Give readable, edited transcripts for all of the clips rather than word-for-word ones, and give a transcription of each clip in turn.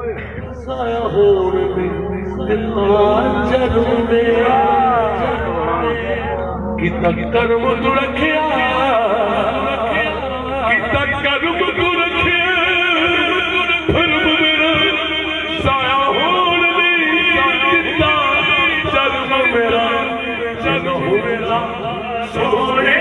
साया होर जरूर कितना कर्म तू रखिया कितना कर्म तू रखिया धर्म मेरा साया होर कितना जन्म मेरा जन्म मेरा सोने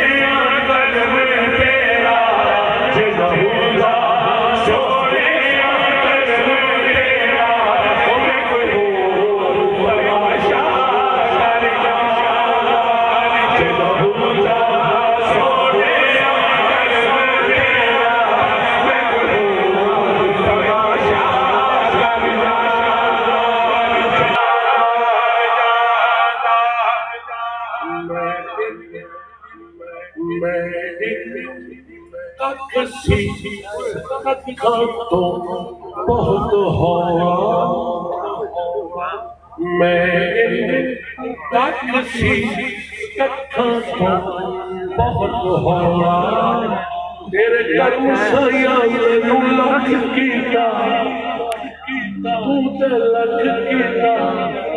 तो बहुत हवा मैं बहुत हवा तेरे कर्म सया लख कीता तू ते लख कीता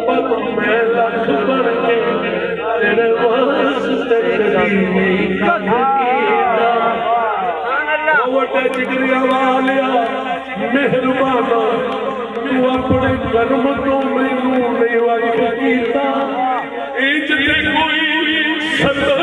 पर मैं लख बन के तेरे वास्ते जिगरिया वालिया मेहरबाना तू अपने कर्म तो मैनू नहीं वाई कीता कोई